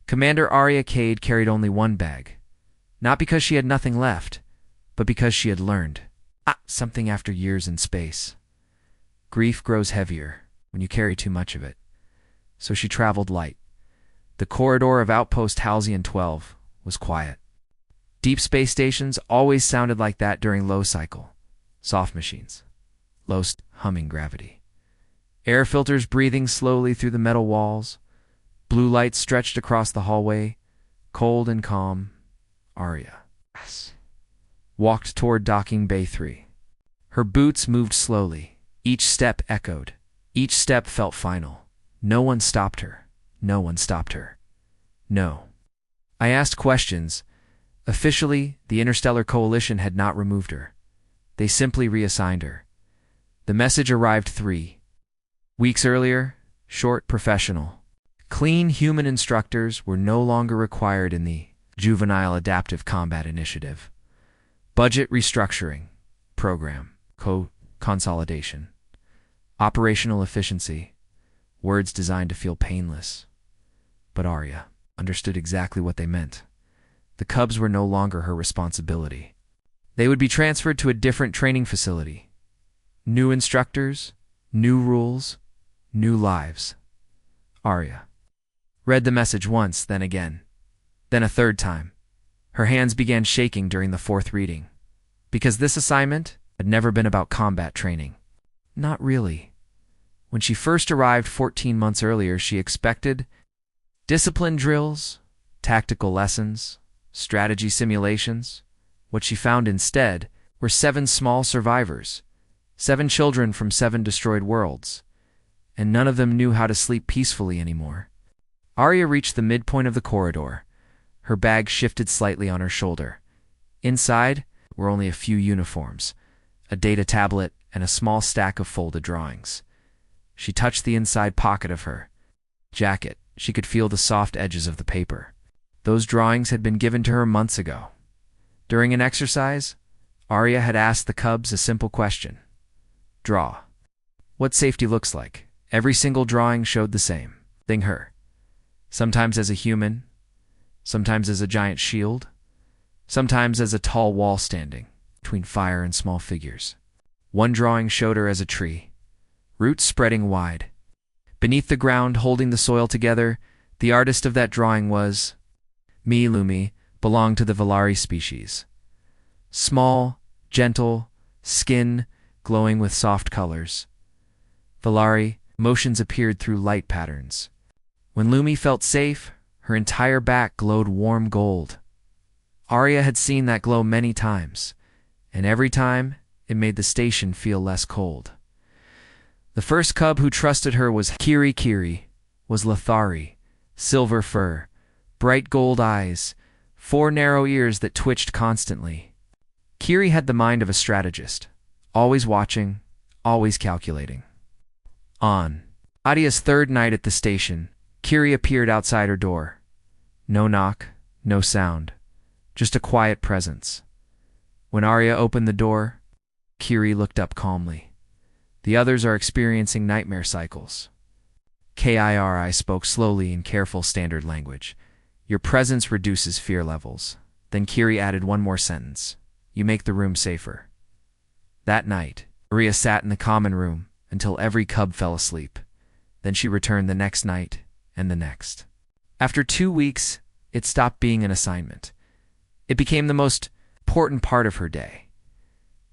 Commander Arya Kade carried only one bag, not because she had nothing left, but because she had learned something after years in space. Grief grows heavier when you carry too much of it. So she traveled light. The corridor of Outpost Halcyon 12 was quiet. Deep space stations always sounded like that during low cycle. Soft machines. Low humming gravity. Air filters breathing slowly through the metal walls. Blue lights stretched across the hallway. Cold and calm. Arya walked toward docking bay 3. Her boots moved slowly. Each step echoed. Each step felt final. No one stopped her. No one stopped her. No. I asked questions. Officially, the Interstellar Coalition had not removed her. They simply reassigned her. The message arrived 3 weeks earlier. Short, professional. Clean human instructors were no longer required in the Juvenile Adaptive Combat Initiative. Budget restructuring. Program. Consolidation. Operational efficiency. Words designed to feel painless. But Arya understood exactly what they meant. The cubs were no longer her responsibility. They would be transferred to a different training facility. New instructors, new rules, new lives. Arya read the message once, then again, then a third time. Her hands began shaking during the 4th reading, because this assignment had never been about combat training. Not really. When she first arrived 14 months earlier, she expected discipline drills, tactical lessons, strategy simulations. What she found instead were 7 small survivors, 7 children from 7 destroyed worlds, and none of them knew how to sleep peacefully anymore. Arya reached the midpoint of the corridor. Her bag shifted slightly on her shoulder. Inside were only a few uniforms, a data tablet, and a small stack of folded drawings. She touched the inside pocket of her jacket. She could feel the soft edges of the paper. Those drawings had been given to her months ago. During an exercise, Arya had asked the cubs a simple question. Draw what safety looks like. Every single drawing showed the same thing, her. Sometimes as a human, sometimes as a giant shield, sometimes as a tall wall standing between fire and small figures. One drawing showed her as a tree, roots spreading wide. Beneath the ground, holding the soil together, the artist of that drawing was me. Lumi belonged to the Valari species. Small, gentle, skin glowing with soft colors. Valari, motions appeared through light patterns. When Lumi felt safe, her entire back glowed warm gold. Arya had seen that glow many times, and every time it made the station feel less cold. The first cub who trusted her was Kiri. Kiri was Lathari, silver fur, bright gold eyes, 4 narrow ears that twitched constantly. Kiri had the mind of a strategist, always watching, always calculating. On Arya's 3rd night at the station, Kiri appeared outside her door. No knock, no sound, just a quiet presence. When Arya opened the door, Kiri looked up calmly. The others are experiencing nightmare cycles. Kiri spoke slowly in careful standard language. Your presence reduces fear levels. Then Kiri added one more sentence. You make the room safer. That night, Arya sat in the common room until every cub fell asleep. Then she returned the next night and the next. After 2 weeks, it stopped being an assignment. It became the most important part of her day.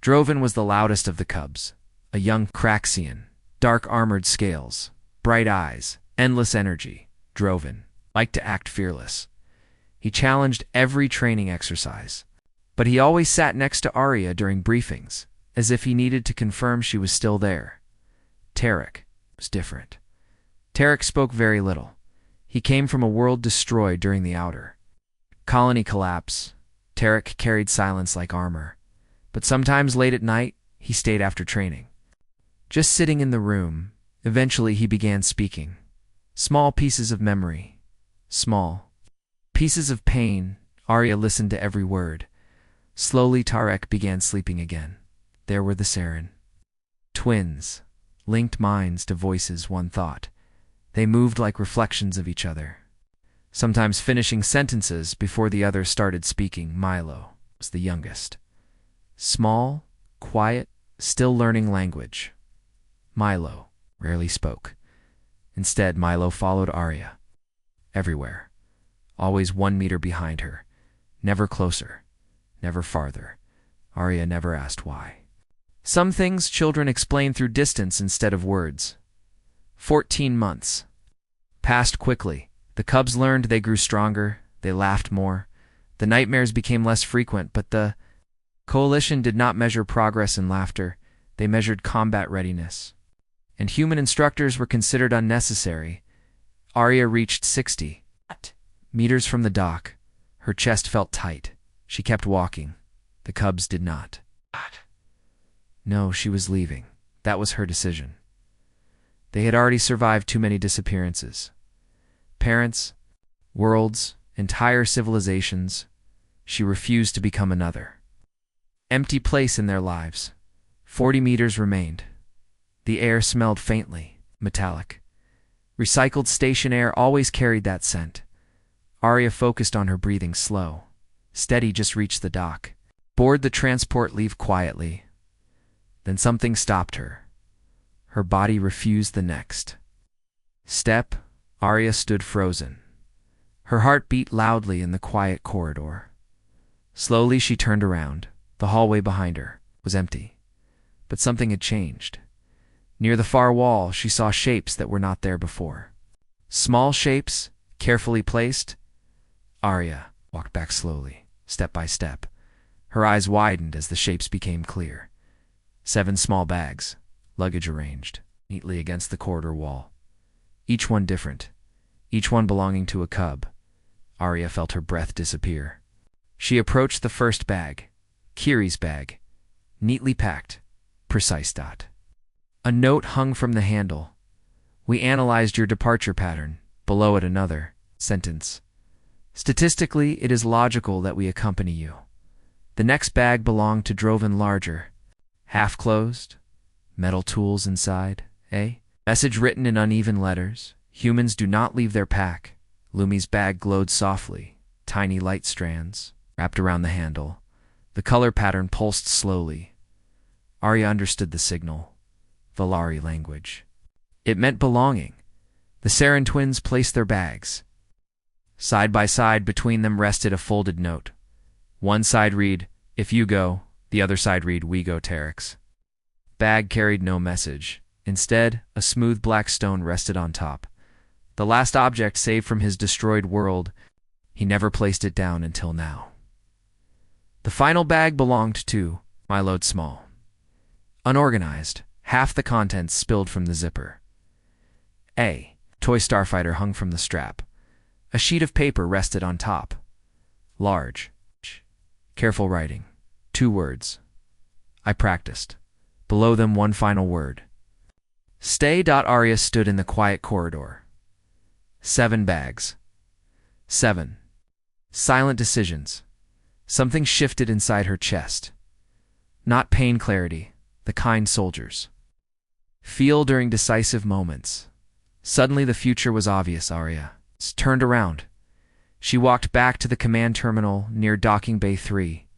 Droven was the loudest of the cubs, a young Craxian, dark armored scales, bright eyes, endless energy. Droven liked to act fearless. He challenged every training exercise, but he always sat next to Arya during briefings, as if he needed to confirm she was still there. Tarek was different. Tarek spoke very little. He came from a world destroyed during the Outer Colony collapse. Tarek carried silence like armor, but sometimes late at night, he stayed after training. Just sitting in the room, eventually he began speaking. Small pieces of memory, small pieces of pain. Arya listened to every word. Slowly Tarek began sleeping again. There were the Saren. Twins, linked minds to voices one thought. They moved like reflections of each other. sometimes finishing sentences before the others started speaking. Milo was the youngest. Small, quiet, still learning language. Milo rarely spoke. Instead, Milo followed Arya. Everywhere. Always 1 meter behind her. Never closer. Never farther. Arya never asked why. Some things children explain through distance instead of words. 14 months. Passed quickly. The cubs learned, they grew stronger, they laughed more. The nightmares became less frequent, but the coalition did not measure progress in laughter. They measured combat readiness. And human instructors were considered unnecessary. Arya reached 60 meters from the dock. Her chest felt tight. She kept walking. The cubs did not. No, she was leaving. That was her decision. They had already survived too many disappearances. Parents, worlds, entire civilizations. She refused to become another. Empty place in their lives. 40 meters remained. The air smelled faintly, metallic. Recycled station air always carried that scent. Arya focused on her breathing, slow. Steady, just reached the dock. Board the transport, leave quietly. Then something stopped her. Her body refused the next step. Arya stood frozen. Her heart beat loudly in the quiet corridor. Slowly she turned around. The hallway behind her was empty. But something had changed. Near the far wall, she saw shapes that were not there before. Small shapes, carefully placed. Arya walked back slowly, step by step. Her eyes widened as the shapes became clear. 7 small bags, luggage arranged neatly against the corridor wall. Each one different, each one belonging to a cub. Arya felt her breath disappear. She approached the first bag, Kiri's bag, neatly packed, precise. A note hung from the handle. We analyzed your departure pattern. Below it another sentence. Statistically, it is logical that we accompany you. The next bag belonged to Droven Larger. Half closed, metal tools inside, eh? Message written in uneven letters. Humans do not leave their pack. Lumi's bag glowed softly. Tiny light strands wrapped around the handle. The color pattern pulsed slowly. Arya understood the signal. Valari language. It meant belonging. The Saren twins placed their bags. Side by side between them rested a folded note. One side read, "If you go," the other side read, "We go, Terex." Bag carried no message. Instead, a smooth black stone rested on top. The last object saved from his destroyed world. He never placed it down until now. The final bag belonged to Milo Small. Unorganized, half the contents spilled from the zipper. A toy starfighter hung from the strap. A sheet of paper rested on top. Large. Careful writing. 2 words. I practiced. Below them, one final word. Stay. Arya stood in the quiet corridor. 7 bags. 7. Silent decisions. Something shifted inside her chest. Not pain clarity, the kind soldiers feel during decisive moments. Suddenly the future was obvious. Arya turned around. She walked back to the command terminal near Docking Bay 3.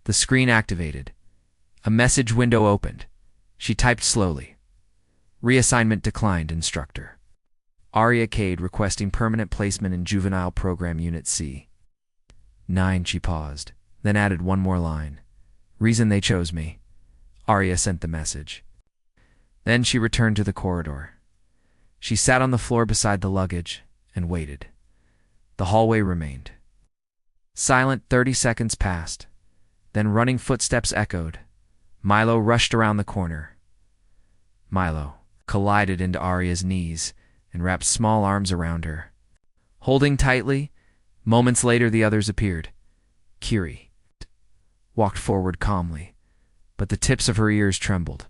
The screen activated. A message window opened. She typed slowly. Reassignment declined, Instructor. Aria Kade requesting permanent placement in Juvenile Program Unit C. 9. She paused, then added one more line. Reason they chose me. Arya sent the message. Then she returned to the corridor. She sat on the floor beside the luggage and waited. The hallway remained silent. 30 seconds passed. Then running footsteps echoed. Milo rushed around the corner. Milo collided into Arya's knees and wrapped small arms around her. Holding tightly, moments later the others appeared. Kiri walked forward calmly, but the tips of her ears trembled.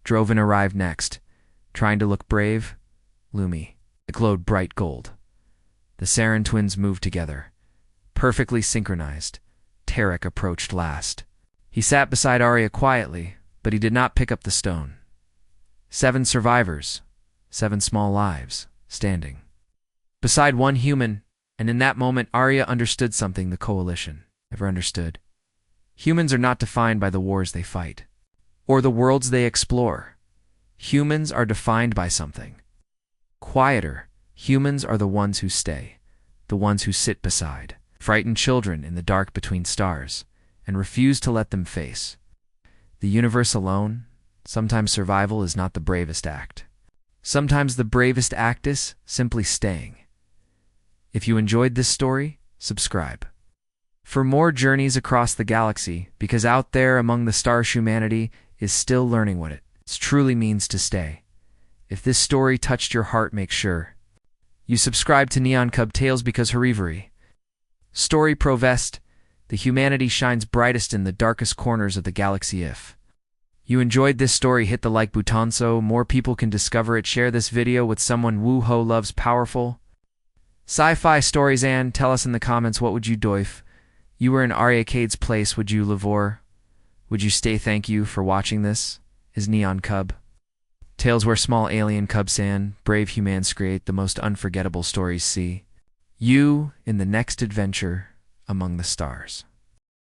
Droven arrived next, trying to look brave. Lumi, it glowed bright gold. The Saren twins moved together, perfectly synchronized. Tarek approached last. He sat beside Arya quietly, but he did not pick up the stone. 7 survivors, 7 small lives, standing beside one human, And in that moment, Arya understood something the Coalition never understood. Humans are not defined by the wars they fight, or the worlds they explore. Humans are defined by something quieter. Humans are the ones who stay, the ones who sit beside frightened children in the dark between stars, and refuse to let them face the universe alone. Sometimes survival is not the bravest act. Sometimes the bravest act is simply staying. If you enjoyed this story, subscribe for more journeys across the galaxy, because out there among the stars humanity is still learning what it truly means to stay. If this story touched your heart, make sure you subscribe to Neon Cub Tales, because Harivari Story Bravest, the humanity shines brightest in the darkest corners of the galaxy. If you enjoyed this story, hit the like button so more people can discover it. Share this video with someone who loves powerful sci-fi stories, and tell us in the comments, what would you do if you were in Arya Kade's place? Would you live, or would you stay? Thank you for watching. This is Neon Cub Tales, where small alien cubs and brave humans create the most unforgettable stories. See you in the next adventure among the stars.